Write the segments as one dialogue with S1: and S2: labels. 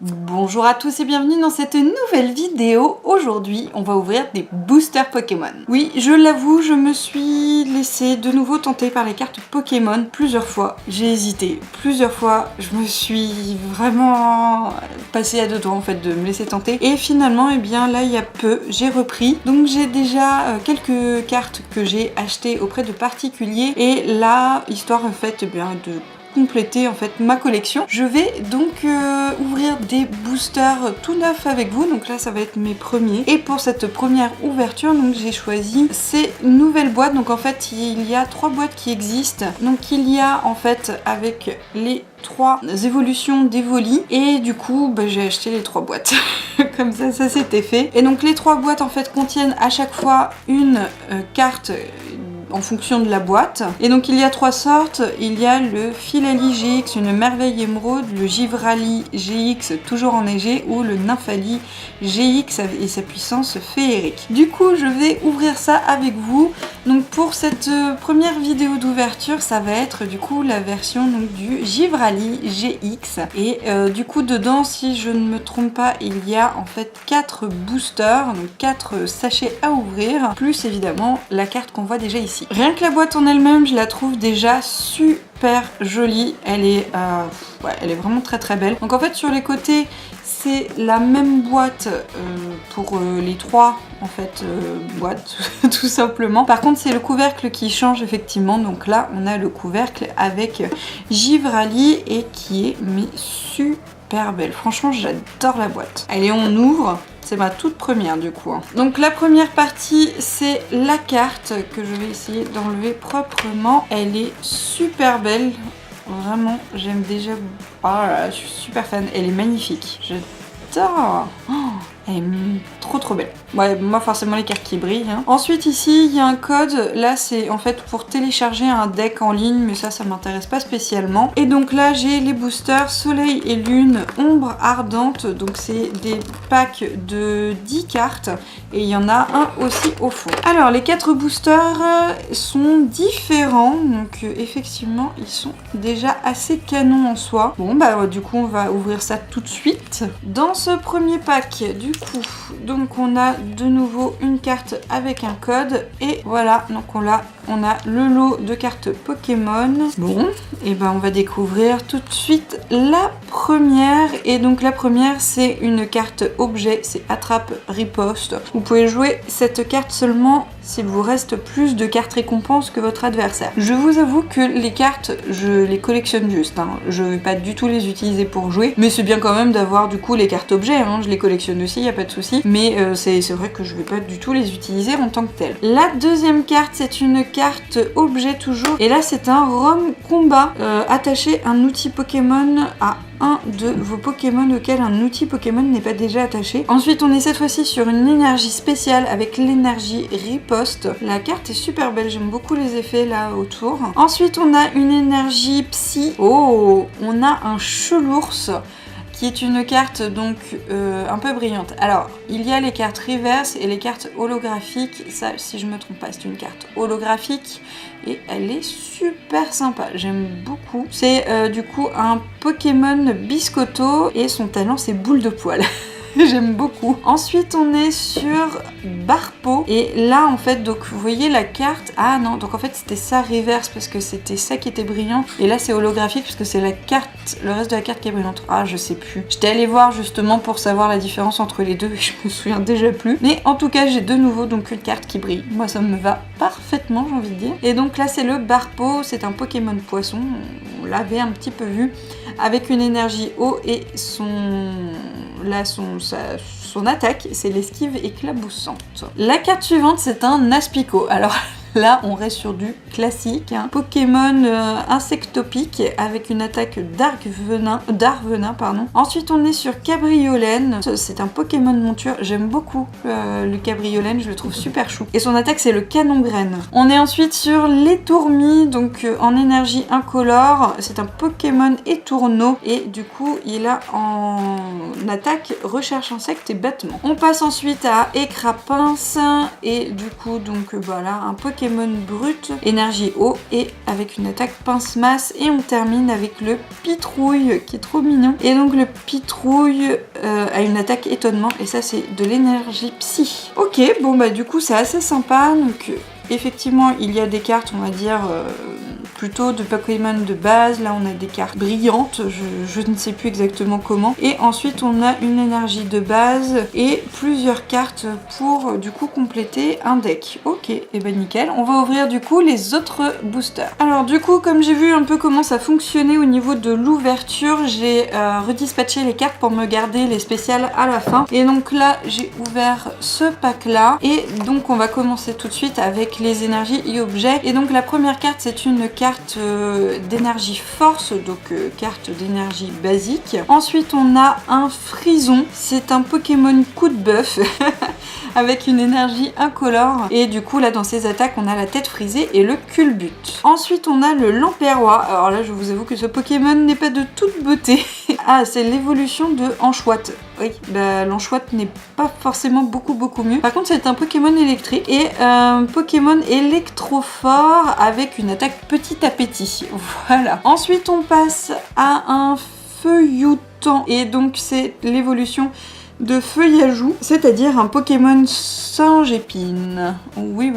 S1: Bonjour à tous et bienvenue dans cette nouvelle vidéo. Aujourd'hui, on va ouvrir des boosters Pokémon. Oui, je l'avoue, je me suis laissée de nouveau tenter par les cartes Pokémon plusieurs fois. J'ai hésité plusieurs fois, je me suis vraiment passée à deux doigts en fait de me laisser tenter. Et finalement, eh bien là, il y a peu, j'ai repris. Donc j'ai déjà quelques cartes que j'ai achetées auprès de particuliers. Et là, histoire en fait, eh bien, de compléter en fait ma collection. Je vais donc ouvrir des boosters tout neufs avec vous, donc là ça va être mes premiers. Et pour cette première ouverture, donc j'ai choisi ces nouvelles boîtes. Donc en fait il y a 3 boîtes qui existent. Donc il y a en fait avec les 3 évolutions d'Evoli et du coup bah, j'ai acheté les 3 boîtes. Comme ça c'était fait. Et donc les 3 boîtes en fait contiennent à chaque fois une carte en fonction de la boîte. Et donc il y a 3 sortes. Il y a le Philali GX, une merveille émeraude, le Givrali GX toujours enneigé ou le Nymphali GX et sa puissance féerique. Du coup je vais ouvrir ça avec vous. Donc pour cette première vidéo d'ouverture, ça va être du coup la version donc, du Givrali GX. Et du coup dedans, si je ne me trompe pas, il y a en fait 4 boosters, donc 4 sachets à ouvrir, plus évidemment la carte qu'on voit déjà ici. Rien que la boîte en elle-même, je la trouve déjà super jolie. Elle est vraiment très très belle. Donc en fait sur les côtés, c'est la même boîte pour les 3 en fait boîtes tout simplement. Par contre c'est le couvercle qui change effectivement. Donc là on a le couvercle avec Givrali et qui est mais super belle. Franchement j'adore la boîte. Allez on ouvre. C'est ma toute première du coup. Donc la première partie c'est la carte que je vais essayer d'enlever proprement. Elle est super belle. Vraiment j'aime déjà. Oh là là, je suis super fan. Elle est magnifique. J'adore. Oh, elle est trop belle. Ouais, moi forcément les cartes qui brillent. Hein. Ensuite ici il y a un code. Là c'est en fait pour télécharger un deck en ligne, mais ça m'intéresse pas spécialement. Et donc là j'ai les boosters Soleil et Lune, Ombre Ardente. Donc c'est des packs de 10 cartes et il y en a un aussi au fond. Alors les 4 boosters sont différents. Donc effectivement ils sont déjà assez canons en soi. Bon bah du coup on va ouvrir ça tout de suite. Dans ce premier pack du coup, donc on a de nouveau une carte avec un code et voilà, donc on a le lot de cartes Pokémon. Bon, et ben on va découvrir tout de suite la première. Et donc la première c'est une carte objet, c'est attrape riposte. Vous pouvez jouer cette carte seulement s'il vous reste plus de cartes récompenses que votre adversaire. Je vous avoue que les cartes, je les collectionne juste. Hein. Je vais pas du tout les utiliser pour jouer, mais c'est bien quand même d'avoir du coup les cartes objets. Hein. Je les collectionne aussi, y a pas de souci. Mais c'est vrai que je vais pas du tout les utiliser en tant que telles. La deuxième carte, c'est une carte objet toujours. Et là, c'est un Rom Combat. Attacher un outil Pokémon à un de vos Pokémon auquel un outil Pokémon n'est pas déjà attaché. Ensuite, on est cette fois-ci sur une énergie spéciale avec l'énergie riposte. La carte est super belle, j'aime beaucoup les effets là autour. Ensuite, on a une énergie psy. Oh, on a un Chelours qui est une carte donc un peu brillante. Alors, il y a les cartes reverse et les cartes holographiques. Ça, si je me trompe pas, c'est une carte holographique et elle est super sympa. J'aime beaucoup. C'est du coup un Pokémon Biscotto et son talent, c'est boule de poil. J'aime beaucoup. Ensuite, on est sur Barpo. Et là, en fait, donc vous voyez la carte. Ah non, donc en fait, c'était ça reverse parce que c'était ça qui était brillant. Et là, c'est holographique parce que c'est la carte, le reste de la carte qui est brillante. Ah, je sais plus. J'étais allée voir justement pour savoir la différence entre les deux et je me souviens déjà plus. Mais en tout cas, j'ai de nouveau donc une carte qui brille. Moi, ça me va parfaitement, j'ai envie de dire. Et donc là, c'est le Barpo. C'est un Pokémon poisson. On l'avait un petit peu vu. Avec une énergie eau et son attaque, c'est l'esquive éclaboussante. La carte suivante, c'est un Aspico. Alors là, on reste sur du classique. Hein. Pokémon insectopique avec une attaque d'art venin. Ensuite, on est sur Cabriolène. C'est un Pokémon monture. J'aime beaucoup le Cabriolène, je le trouve super chou. Et son attaque, c'est le canon graine. On est ensuite sur l'étourmi, donc en énergie incolore. C'est un Pokémon étourneau. Et du coup, il a en attaque recherche insecte et battement. On passe ensuite à Écrapince. Et du coup, donc voilà, un Pokémon Pokémon brut, énergie eau et avec une attaque pince-masse. Et on termine avec le Pitrouille qui est trop mignon. Et donc le Pitrouille a une attaque étonnement et ça c'est de l'énergie psy. Ok, bon bah du coup c'est assez sympa. Donc effectivement il y a des cartes on va dire plutôt de Pokémon de base. Là on a des cartes brillantes, je ne sais plus exactement comment. Et ensuite on a une énergie de base et plusieurs cartes pour du coup compléter un deck. Ok, et ben nickel. On va ouvrir du coup les autres boosters. Alors du coup comme j'ai vu un peu comment ça fonctionnait au niveau de l'ouverture, j'ai redispatché les cartes pour me garder les spéciales à la fin. Et donc là j'ai ouvert ce pack là et donc on va commencer tout de suite avec les énergies et objets. Et donc la première carte c'est une carte d'énergie force, donc carte d'énergie basique. Ensuite on a un Frison, c'est un Pokémon coup de bœuf avec une énergie incolore et du coup là dans ses attaques on a la tête frisée et le culbute. Ensuite on a le Lamperrois, alors là je vous avoue que ce Pokémon n'est pas de toute beauté. Ah, c'est l'évolution de Anchouette. Oui, bah, l'Anchouette n'est pas forcément beaucoup mieux. Par contre c'est un Pokémon électrique et un Pokémon électrofort avec une attaque petit appétit. Voilà. Ensuite on passe à un Feuilloutant et donc c'est l'évolution de Feuillajou, c'est-à-dire un Pokémon singe épine. Oui.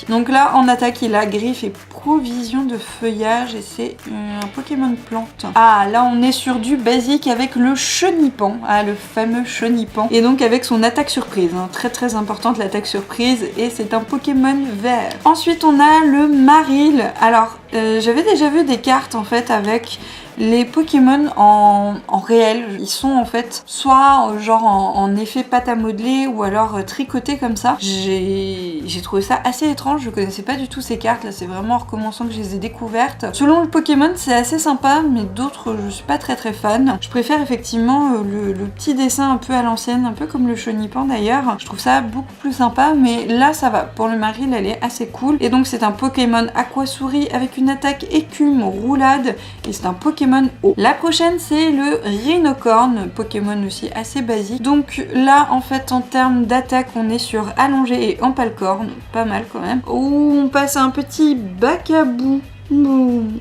S1: Donc là, en attaque, il a griffe et provision de feuillage et c'est un Pokémon plante. Ah, là, on est sur du basique avec le Chenipan. Ah, le fameux Chenipan. Et donc avec son attaque surprise. Hein. Très importante, l'attaque surprise. Et c'est un Pokémon vert. Ensuite, on a le Marill. Alors, j'avais déjà vu des cartes, en fait, avec les Pokémon en réel. Ils sont en fait soit genre en effet pâte à modeler ou alors tricotés comme ça. J'ai trouvé ça assez étrange, je connaissais pas du tout ces cartes là, c'est vraiment en recommençant que je les ai découvertes. Selon le Pokémon c'est assez sympa mais d'autres je suis pas très fan. Je préfère effectivement le petit dessin un peu à l'ancienne, un peu comme le Chenipan d'ailleurs. Je trouve ça beaucoup plus sympa mais là ça va. Pour le Marill elle est assez cool. Et donc c'est un Pokémon aqua-souris avec une attaque écume roulade et c'est un Pokémon eau. La prochaine c'est le Rhinocorn, Pokémon aussi assez basique. Donc là en fait en termes d'attaque on est sur allongé et empalcorn, pas mal quand même. Où on passe à un petit Bacabou.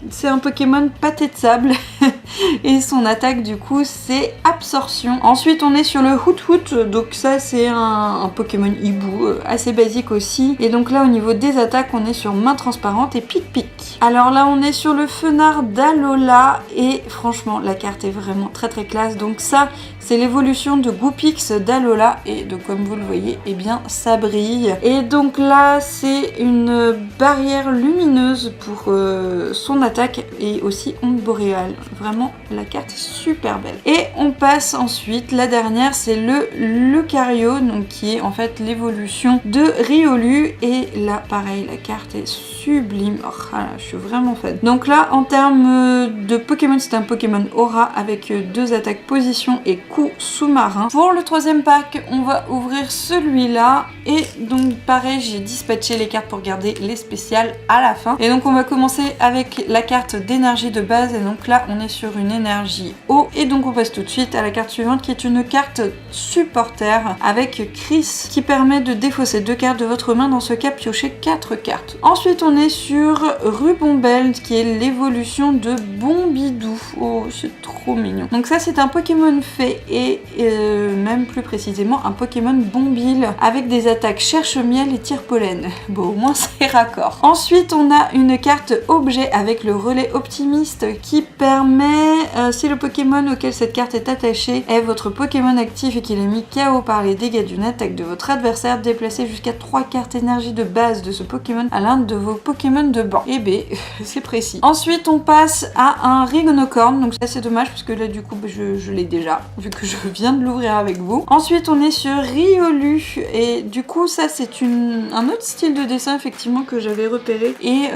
S1: C'est un Pokémon pâté de sable et son attaque du coup c'est absorption. Ensuite on est sur le Hoot, donc ça c'est un Pokémon hibou assez basique aussi. Et donc là au niveau des attaques on est sur main transparente et pic. Alors là on est sur le Fenard d'Alola et franchement la carte est vraiment très classe. Donc ça c'est l'évolution de Goopix d'Alola et donc comme vous le voyez et bien ça brille. Et donc là c'est une barrière lumineuse pour son attaque et aussi onde boréale. Vraiment la carte est super belle. Et on passe ensuite, la dernière c'est le Lucario, donc qui est en fait l'évolution de Riolu. Et là pareil la carte est sublime. Oh, là, je suis vraiment fan. Donc là en termes de Pokémon c'est un Pokémon Aura avec 2 attaques position et coup sous-marin. Pour le troisième pack on va ouvrir celui-là et donc pareil j'ai dispatché les cartes pour garder les spéciales à la fin. Et donc on va commencer avec la carte d'énergie de base et donc là on est sur une énergie eau et donc on passe tout de suite à la carte suivante qui est une carte supporter avec Chris qui permet de défausser 2 cartes de votre main, dans ce cas piocher 4 cartes. Ensuite on est sur Rubombelle qui est l'évolution de Bombidou. Oh c'est trop mignon. Donc ça c'est un Pokémon fée et même plus précisément un Pokémon Bombile avec des attaques cherche-miel et tire-pollen. Bon au moins c'est raccord. Ensuite on a une carte objet avec le relais optimiste qui permet, si le Pokémon auquel cette carte est attachée est votre Pokémon actif et qu'il est mis KO par les dégâts d'une attaque de votre adversaire, déplacez jusqu'à 3 cartes énergie de base de ce Pokémon à l'un de vos Pokémon de banc. Eh ben, c'est précis. Ensuite, on passe à un Rhinocorn, donc ça c'est dommage parce que là du coup je l'ai déjà, vu que je viens de l'ouvrir avec vous. Ensuite, on est sur Riolu et du coup ça c'est un autre style de dessin effectivement que j'avais repéré et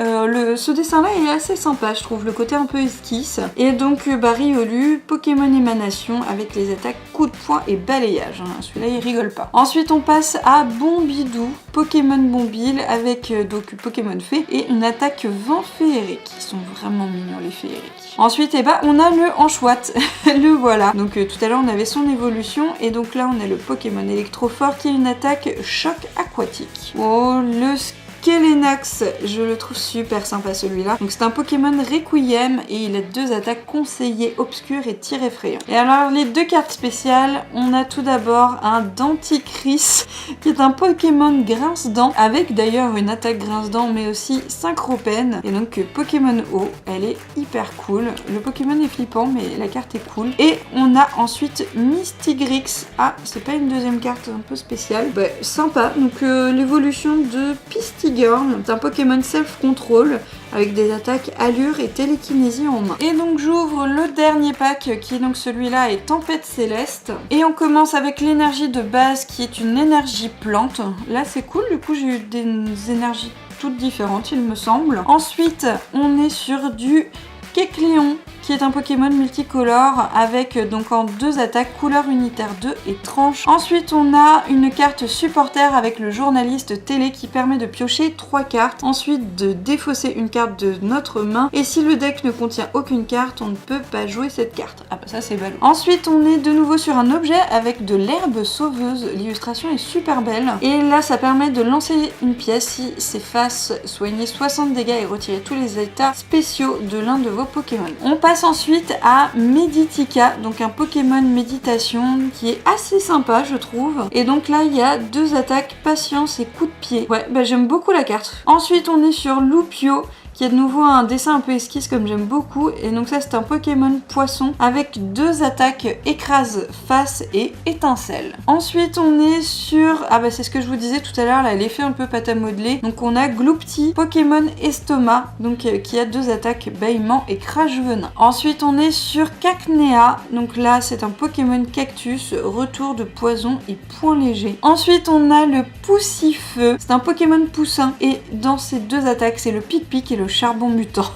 S1: ce dessin là est assez sympa je trouve, le côté un peu esquisse. Et donc Riolu, Pokémon émanation avec les attaques coup de poing et balayage, hein. Celui-là il rigole pas. Ensuite on passe à Bombidou, Pokémon Bombile avec donc Pokémon fée et une attaque vent féerique. Ils sont vraiment mignons les féeriques. Ensuite on a le Anchouette, le voilà. Donc tout à l'heure on avait son évolution et donc là on a le Pokémon électrofort qui a une attaque choc aquatique. Oh le Kelenox, je le trouve super sympa celui-là. Donc c'est un Pokémon Requiem et il a 2 attaques conseillées, obscures et tir effrayant. Et alors les 2 cartes spéciales, on a tout d'abord un Denticris qui est un Pokémon grince-dents avec d'ailleurs une attaque grince-dents mais aussi synchropène. Et donc Pokémon O, elle est hyper cool. Le Pokémon est flippant mais la carte est cool. Et on a ensuite Mystigrix. Ah, c'est pas une deuxième carte un peu spéciale. Bah, sympa. Donc l'évolution de Pistigorn, c'est un Pokémon self-control avec des attaques allure et télékinésie en main. Et donc j'ouvre le dernier pack qui est donc celui-là est Tempête Céleste. Et on commence avec l'énergie de base qui est une énergie plante. Là c'est cool, du coup j'ai eu des énergies toutes différentes il me semble. Ensuite on est sur du Kecleon qui est un Pokémon multicolore avec donc en 2 attaques, couleur unitaire 2 et tranche. Ensuite on a une carte supporter avec le journaliste télé qui permet de piocher 3 cartes, ensuite de défausser une carte de notre main et si le deck ne contient aucune carte on ne peut pas jouer cette carte. Ah bah ça c'est ballot. Ensuite on est de nouveau sur un objet avec de l'herbe sauveuse, l'illustration est super belle et là ça permet de lancer une pièce si c'est face, soigner 60 dégâts et retirer tous les états spéciaux de l'un de vos Pokémon. On passe ensuite à Meditika, donc un Pokémon méditation qui est assez sympa je trouve. Et donc là il y a 2 attaques, patience et coup de pied. Ouais, bah j'aime beaucoup la carte. Ensuite on est sur Lupio qui est de nouveau un dessin un peu esquisse comme j'aime beaucoup. Et donc ça c'est un Pokémon poisson avec 2 attaques écrase, face et étincelle. Ensuite on est sur, ah bah c'est ce que je vous disais tout à l'heure là, l'effet un peu pâte à modeler. Donc on a Gloupti, Pokémon estomac, donc qui a 2 attaques bâillement et crache venin. Ensuite on est sur Cacnea, donc là c'est un Pokémon cactus, retour de poison et point léger. Ensuite on a le Poussifeu, c'est un Pokémon poussin et dans ces 2 attaques c'est le Pic-Pic et le charbon mutant.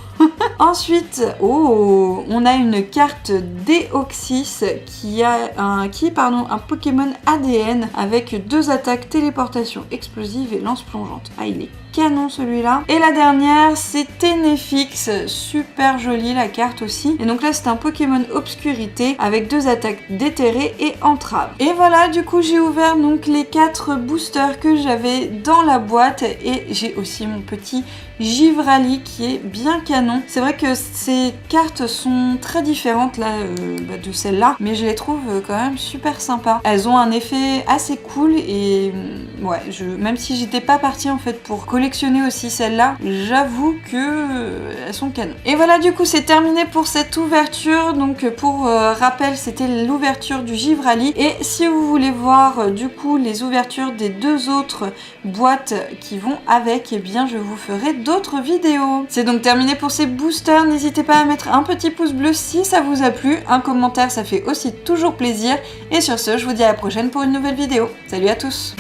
S1: Ensuite, on a une carte Deoxys qui a un Pokémon ADN avec 2 attaques, téléportation explosive et lance plongeante. Ah, il est canon celui-là. Et la dernière, c'est Tenefix, super jolie la carte aussi. Et donc là, c'est un Pokémon obscurité avec 2 attaques déterrées et entrave. Et voilà, du coup, j'ai ouvert donc les 4 boosters que j'avais dans la boîte et j'ai aussi mon petit Givrali qui est bien canon. C'est vrai que ces cartes sont très différentes là de celles-là, mais je les trouve quand même super sympas. Elles ont un effet assez cool et ouais, même si j'étais pas partie en fait pour collectionner aussi celles-là, j'avoue que elles sont canon. Et voilà, du coup c'est terminé pour cette ouverture. Donc pour rappel, c'était l'ouverture du Givrali et si vous voulez voir du coup les ouvertures des 2 autres boîtes qui vont avec, et bien je vous ferai d'autres vidéos. C'est donc terminé pour ces boosters. N'hésitez pas à mettre un petit pouce bleu si ça vous a plu, un commentaire ça fait aussi toujours plaisir et sur ce je vous dis à la prochaine pour une nouvelle vidéo. Salut à tous.